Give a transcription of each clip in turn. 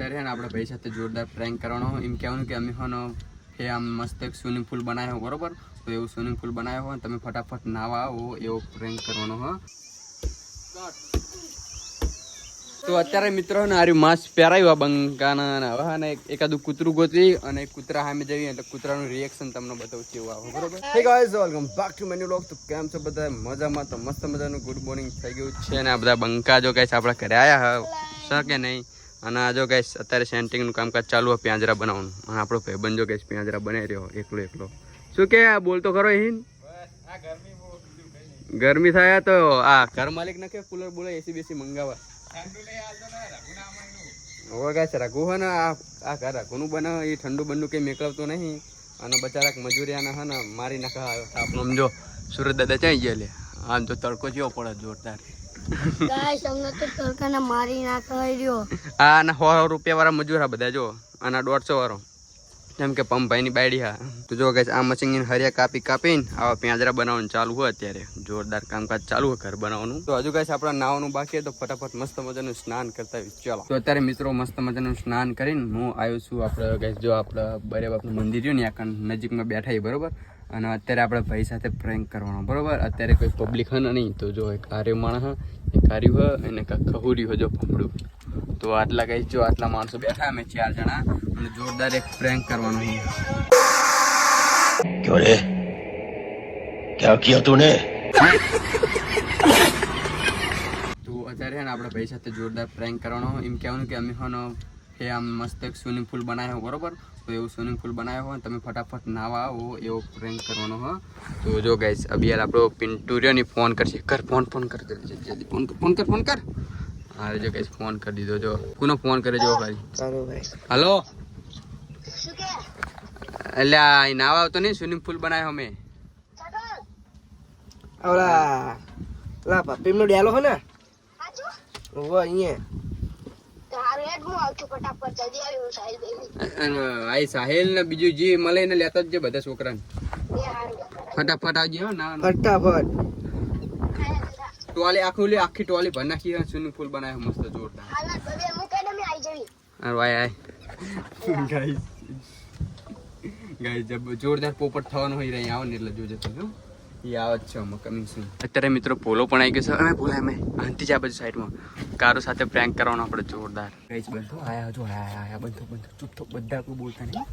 અત્યારે ને આપણે ભાઈ સાથે જોરદાર પ્રેન્ક કરવાનો એમ કહેવાનું કે અમે હોનો એ આમ મસ્ત એક સ્વિમિંગ પુલ બનાવ્યો બરોબર તો એવું સ્વિમિંગ પુલ બનાવ્યો હોય તમે ફટાફટ નાવા આવો એવો પ્રેન્ક કરવાનો હો તો અત્યારે મિત્રો ને આર્યું માસ્ક પહેરાવ્યું બંકાના હવે ને એકાદું કૂતરું ગોતવી અને કૂતરા સામે જઈએ એટલે કૂતરાનું રિએક્શન તમને બતાવું કેવું આવે બરોબર hey guys welcome back to menu vlog તો કેમ છો બધા મજામાં તો મસ્ત મજાનું ગુડ મોર્નિંગ થઈ ગયું છે ને આ બધા બંકા જો ગાઈસ આપણા ઘરે આવ્યા છે કે નહીં અને આ જો ગાઈસ અત્યારે સેન્ટિંગનું કામકાજ ચાલુ હોય પિંજરા બનાવવાનું અને આપણો ભાઈબંધ જો ગાઈસ પિંજરા બનાવી રહ્યો એકલો શું કે બોલતો ખરો હિન ગરમી થાય તો આ ઘર માલિક ને કે કુલર બોલે એસી બેસી મંગાવા હવે ગાઈસ રઘુ હે ને આ ઘર રઘુનું બનાવે એ ઠંડુ બંડુ કંઈ મેકવતો નહીં અને બચારાક મજૂરિયાના હે ને મારી નાખા આપણો સમજો સુરત દાદા ચાઈ ગયા લે આમ તો તડકો જેવો પડે જોરદાર ગાઈસ અમને તો તડકાને મારી નાખાઈ રહ્યો આ ના 100 રૂપિયા વાળા મજૂર આ બધા જો આના 150 વાળો જેમ કે પંપભાઈની બાયડી હા તો જો ગાઈસ આ મશીન હરિયા કાપીને આવા પિંજરા બનાવવાનું ચાલુ હોય અત્યારે જોરદાર કામકાજ ચાલુ હોય ઘર બનાવવાનું તો હજુ ગાઈસ આપણા નાવાનું બાકી તો ફટાફટ મસ્ત મજાનું સ્નાન કરતા ચાલો તો અત્યારે મિત્રો મસ્ત મજાનું સ્નાન કરીને હું આવ્યો છું આપણે ગાઈસ જો આપણે બરે બાપનું મંદિર રહ્યું ને આ નજીકમાં બેઠા બરોબર અને અત્યારે આપણે ભાઈ સાથે પ્રેન્ક કરવાનો બરોબર અત્યારે કોઈ પબ્લિક હે નહીં તો જો એક આર્ય માણસ એક આર્યું હોય અને ખહુરી હોય જો ફફડું તો આટલા ગાઈસ જો આટલા માણસો બેઠા અમે 4 જણા અને જોરદાર એક પ્રેન્ક કરવાનો क्यों रे क्या किया तूने તો અત્યારે ને આપણે ભાઈ સાથે જોરદાર પ્રેન્ક કરવાનો એમ કહેવાનું કે અમે હોનો એ આમ મસ્ત એક સ્વિમિંગ પુલ બનાવ્યો બરોબર તો એવું સ્વિમિંગ પુલ બનાવ્યો હોય તમે ફટાફટ નાવા આવો એવો પ્રેન્ક કરવાનો હો તો જો ગાઈસ અભી યાર આપણો પિન્ટુરિયોની ફોન કરશે ફોન કર જલ્દી ફોન કર હા જો ગાઈસ ફોન કરી દીધો જો કોનો ફોન કરે જો ભાઈ હેલો શું કે એટલે આ નાવા આવતો નહીં સ્વિમિંગ પુલ બનાવ્યો અમે ઓલા પપ્પીનો ડેલો હે ને આજો ઓ અહીંયા તારે હેડ હું આવછું ફટાફટ જલ્દી આવ્યો સાહેબ આઈ સાહેલ ને બીજું જે મળે ને લેતા જ જે બધા છોકરાને ફટાફટ આવજે હો ના ફટાફટ ટોલી આખી ટોલી ભર નાખી સ્વિમિંગ પુલ બનાવ્યો મસ્ત જોરદાર હાલા બબે હું કઈ દમે આવી જવી અરે ભાઈ ગાઈસ જબ જોરદાર પોપટ થવાનો હોય રહી આવો ને એટલે જોજે તો એ આવે જ છે અમે કમિંગ સૂન અત્યારે મિત્રો પોલો પણ આવી ગયો છે અમે બોલાય અમે આંટી જા બાજુ સાઈડમાં કારો સાથે પ્રેન્ક કરવાનો આપણે જોરદાર ગાઈસ બંધો આયા જો આયા બંધો ચૂપ તો બધા કોઈ બોલતા નહીં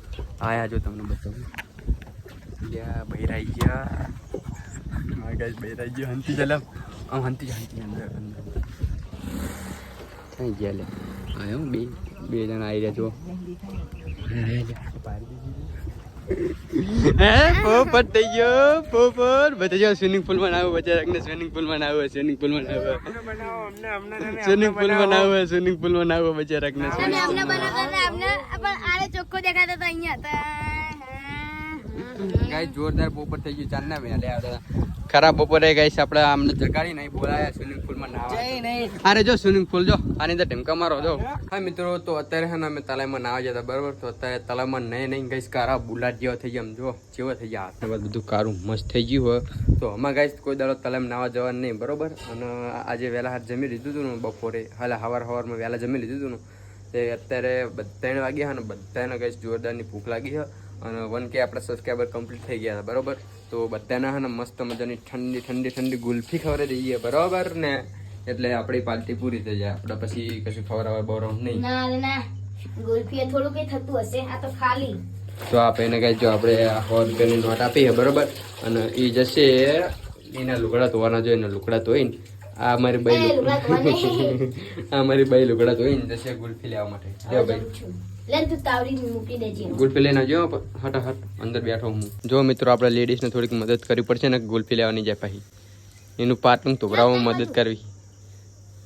આયા જો તમને બતાવું યા બૈરાઈ ગયા હા ગાઈસ બૈરાઈ ગયા હંતી જલા આમ હંતી અંદર થઈ ગયા લે આયો બે જણા આવી રહ્યા જો પોપટ થઈ ગયો પોપટ બધા જો સ્વિમિંગ પુલ માં આવો બચારાને સ્વિમિંગ પુલ માં આવો સ્વિમિંગ પુલ માં આવો બચારાને તમે અમને બનાવતા અમને પણ આરે ચોખ્ખો દેખાતો તો અહીંયા ગાઈસ જોરદાર પોપટ થઈ ગયું ચાંદના વેલે આવતા ખરાબ બપોરે ગાઈસ આપણે આમને જગાડી નહીં બોલાયા સ્વિમિંગ પુલ માં નાવા અરે જો સ્વિમિંગ પુલ જો આની અંદર ઢમકા મારો જો હા મિત્રો તો અત્યારે હે ને અમે તલાવમાં નાવા જતા બરાબર તો અત્યારે તલાવમાં નહીં ગાઈસ કારા બુલાટ જેવા થઈ ગયા જો જેવા થઈ ગયા હાથ બધું કારું મસ્ત થઈ ગયું હોય તો આમાં ગાઈસ કોઈ દાડો તલાવ નાવા જવાનું નહીં બરોબર અને આજે વહેલા હાથ જમી લીધું હતું ને બપોરે સવારમાં વહેલા જમી લીધું હતું ને તે અત્યારે 3 વાગ્યા ને બધાને ગાઈસ જોરદારની ભૂખ લાગી છે અને 1K આપણા સબસ્ક્રાઈબર કમ્પ્લીટ થઈ ગયા હતા બરોબર તો બધાના હે ને મસ્ત મજાની ઠંડી ગુલ્ફી ખવડાવી દઈએ બરોબર ને એટલે આપણી પાર્ટી પૂરી થઈ જાય આપણે પછી કશું ખવડાવવા બોરવ નહીં ના ગુલ્ફી થોડું કઈ થતું હશે આ તો ખાલી તો આપણે કઈ જો આપણે 100 રૂપિયાની નોટ આપી છે બરોબર અને એ જશે એના લુગડા ધોવાના જોઈએ ને લુગડા ધોઈને આ મારી બાઈ લુગડા ધોઈને જશે ગુલ્ફી લેવા માટે જો ભાઈ લેન તું તાવડી મૂકી દેજે ગુલ્ફી લઈને આવજો હટાહટ અંદર બેઠો હું જો મિત્રો આપણે લેડીઝને થોડીક મદદ કરવી પડશે ને ગુલ્ફી લેવાની જાય પછી એનું પાટલું ધોવરાવવામાં મદદ કરવી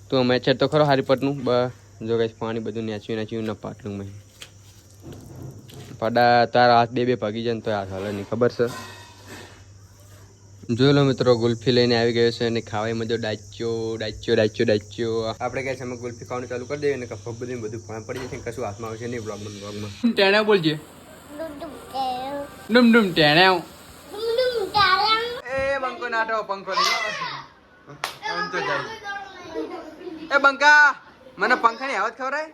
તો મેં છે તો ખરો હારી પટનું જો ગાઈસ પાણી બધું નેચ્યું ના પાટલુંમાં પાડા તારા હાથ બે ભાગી જાય ને તો હાથ હાલે નહીં ખબર છે જોઈ લો મિત્રો ગુલ્ફી લઈને આવી ગયો છે અને ખાવામાં મજો ડાચ્યો આપણે કહે છે અમે ગુલ્ફી ખાવાનું ચાલુ કરી દઈએ ને કફક બધું પાણી પડી જશે કશું હાથમાં આવશે નહીં બ્લોગમાં ટેણા બોલજે ડુમ ટેણા એ બંકો નાટો પંખો એ બંકા મને પંખાની આવત ખવરાય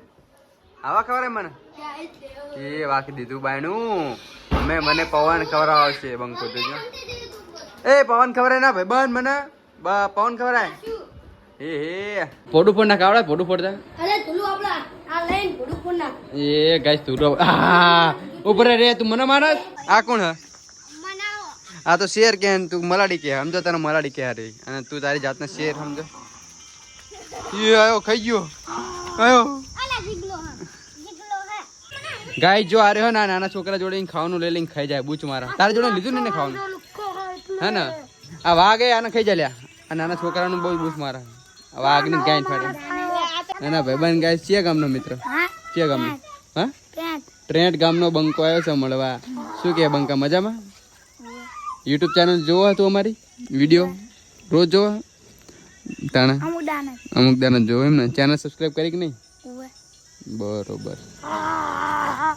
આવા ખબર મને એ વાકી દીધું બાયનું અમે મને પવન ખવડાવ છે બંકો તો જો એ પવન ખવડાય ના ભાઈ બંધ મને પવન ખવડાય એ પોડું ફોડ ના કાવડા પોડું ફોડતા અરે તુલું આપડા આ લઈને ભડું ફોન નાખ એ ગાઈસ તું તો ઉપર રે તું મને મારસ આ કોણ હ મનાવો આ તો શેર કે તું મલાડી કે સમજો તને મલાડી કે રે અને તું તારી જાતને શેર સમજો એ આયો ખાઈ ગયો આયો અલા જીગલો હે ગાય જો આ રહ્યો ના નાના છોકરા જોડે ખાવાનું લઈ લઈને ખાઈ જાય બૂચ મારા તારે જોડે લીધું ને ખાવાનું હે ને આ વાઘ આને ખાઈ જાય લ્યા આ નાના છોકરાનું બહુ બૂચ મારા આ વાઘ ની ગાય ફાડે ના ભાઈબંધ ગાય છે ગામનો મિત્ર છે ગામનો હા ટ્રેન્ટ ગામનો બંકો આવ્યો છે મળવા શું કે બંકા મજામાં યુટ્યુબ ચેનલ જોવો હતું અમારી વિડીયો રોજ જોવો તાણા અમુક દાના જોવો એમ ને ચેનલ સબસ્ક્રાઇબ કરી કે નહીં બરોબર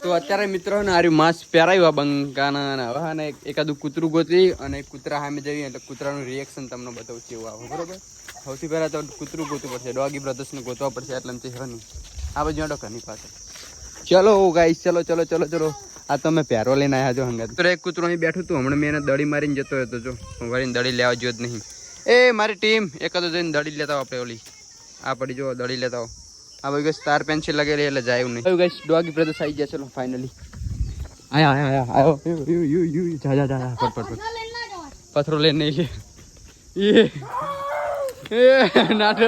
તો અત્યારે મિત્રો ને આર્યું માસ પહેરાયું આ બંકાના હવે ને એકાદું કૂતરું ગોતી અને કૂતરા સામે જઈએ એટલે કૂતરાનું રિએક્શન તમને બતાવું કેવું આવે બરોબર સૌથી પહેલા તો કૂતરું ગોતવું પડશે ડોગી બ્રધર્સને ગોતવા પડશે એટલે એમ છે નહીં આ બાજુ આડો ઘરની પાસે ચલો ગાઈસ ચલો આ તમે પહેરો લઈને આવ્યા છો હંગાત તો એક કૂતરું અહીં બેઠું હતું હમણાં મેં એને દડી મારીને જતો હતો જો વળીને દડી લેવા જો જ નહીં એ મારી ટીમ એકાદો જઈને દડી લેતા આપણે ઓલી આ પડી જો દડી લેતા હો આ ભાઈ ગઈ સ્ટાર પેન્સિલ લગેલી એટલે જાય નહીં ગઈ ડોગી બ્રધર્સ આવી ગયા ચલો ફાઇનલી આયો જા ફટ પથરો લઈને નહીં એ નાટો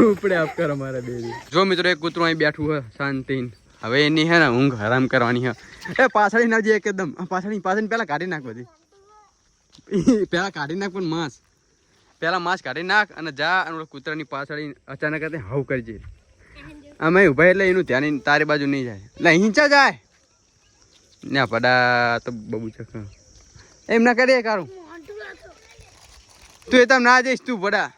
ઉપડે આપ કર અમારા બેબી જો મિત્રો એક કૂતરું અહીં બેઠું હે શાંતિ હવે એની હે ને ઊંઘ હરામ કરવાની હે એ પાછળ ના જે એકદમ પાછળ પેલા કાઢી નાખ બધી પેલા કાઢી નાખ પણ પેલા માંસ કાઢી નાખ અને જા અને કૂતરાની પાછળ અચાનક હવ કરજે અમે ઉભા એટલે એનું ધ્યાન તારી બાજુ નહીં જાય એટલે હિંચા જાય ના પડા તો બબુ છે એમ ના કરીએ કારું તું એ તમ ના જઈશ તું પડા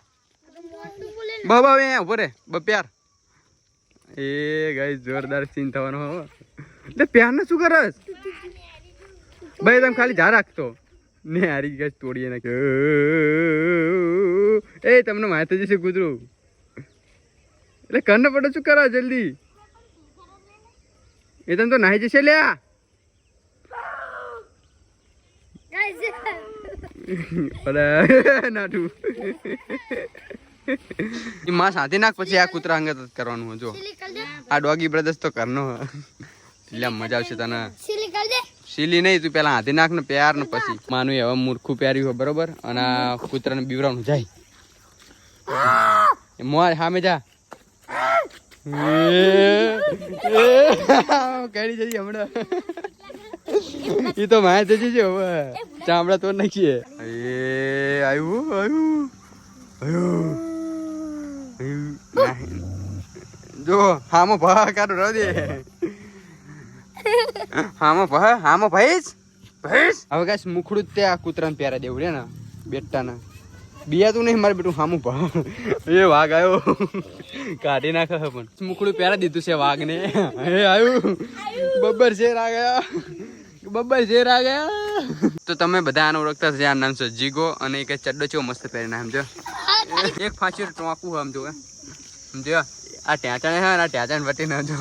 બાબા ઉભો રે પ્યાર એ ગાઈસ જોરદાર સીન થવાનો હો એટલે પ્યાર ને શું કરસ ભાઈ તમે ખાલી જા રાખતો ને હારી ગાઈસ તોડીએ નાખ્યો એ તમને માહિતી જશે કૂતરું એટલે કන්න પડે શું કરો જલ્દી એ તમે તો નાહી જશે લ્યા નાટુ માં સાથે નાખ પછી આ કૂતરા અંગત કરવાનું જો આ ડોગી બ્રધર્સ તો કરનો એટલે મજા આવશે તને સીલી નહીં તું પેલા હાથે નાખ ને પ્યાર ને પછી માનું હવે મૂર્ખું પ્યાર્યું હોય બરોબર અને આ કૂતરાને બીવરાનું જાય મોર સામે જા કરી જઈએ હમણાં એ તો માયા થઈ જશે હવે ચામડા તો નાખીએ એ આવ્યું જો હામો ભા કાઢો રહ દે હામો ભાઈશ હવે કાશ મુખડું તે આ કૂતરાને પ્યારા દેવું રે ને બેટાના બિયાતું નહીં મારે બેટું હામું ભા એ વાઘ આવ્યો કાઢી નાખે પણ મુખડું પ્યારા દીધું છે વાઘને એ આવ્યું બબ્બર શેર આ ગયા તો તમે બધા આનો ઓળખતા થશે આ નામ છે જીગો અને એક ચડ્ડો ચેવો મસ્ત પહેરીને સમજો એક ફાંચી ટોંકું સમજો સમજો આ ટેચાણે હે આ ટેચાણ વટી ના જો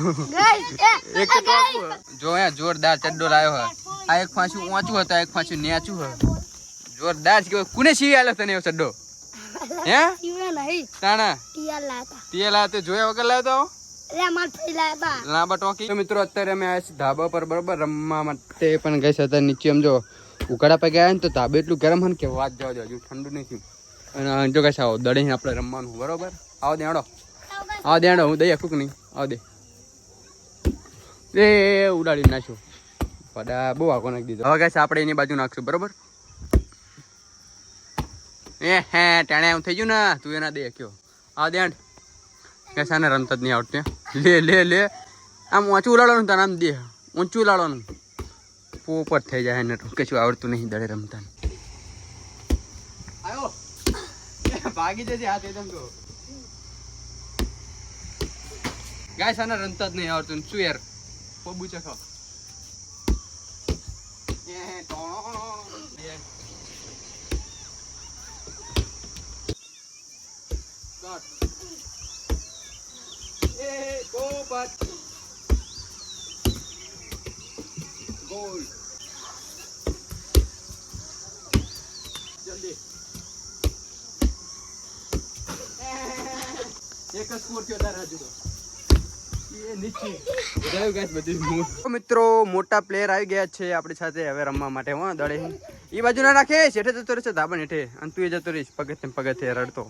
એક ટોંકું જો હે જોરદાર ચડ્ડો લાયો હે આ એક ફાંચું ઊંચું હતા એક ફાંચું નેચું હે જોરદાર છે કોને સીવી આલ્યો તને એવો ચડ્ડો હે તાણા ટીયા લાયા તે જોયા વગર લાવ્યો તો લાંબા ટોકી તો મિત્રો અત્યારે અમે આવ્યા છીએ ધાબા પર બરોબર રમવા માટે પણ ગઈ હતા નીચે એમ જો ઉઘાડા પગે આવ્યા ને તો ધાબે એટલું ગરમ હોય ને કે વાત જવા દો હજુ ઠંડુ નહીં થયું અને જો કઈ આવો દડી આપણે રમવાનું બરોબર આવો દેડો હું દઈ શકું કે નહીં આવો દે એ ઉડાડી નાખ્યો પડા બહુ આગો નાખી દીધો હવે કઈ આપણે એની બાજુ નાખશું બરોબર એ હે ટાણે આવું થઈ ગયું ને તું એના દે કયો આવો દેડ કેસાને રમતા જ નહીં આવડતું લે આમ ઊંચું ઉલાડવાનું તારે આમ દે ઊંચું ઉલાડવાનું પોપટ થઈ જાય ને કશું આવડતું નહીં દડે રમતા ભાગી જશે હાથ એકદમ તો ગાય સાને રમતા જ નહીં આવડતું શું યાર પોબુ ચખો ગોલ જલ્દી એક જ સ્કોર થયો તારા હજુ તો એ નીચે બધાય ગાઈસ બધી મિત્રો મોટા પ્લેયર આવી ગયા છે આપણી સાથે હવે રમવા માટે હો દડે એ બાજુ ના રાખે શેઠે જતો રહેશે ધાબા હેઠે અને તું એ જતો રહીશ પગથિયે રડતો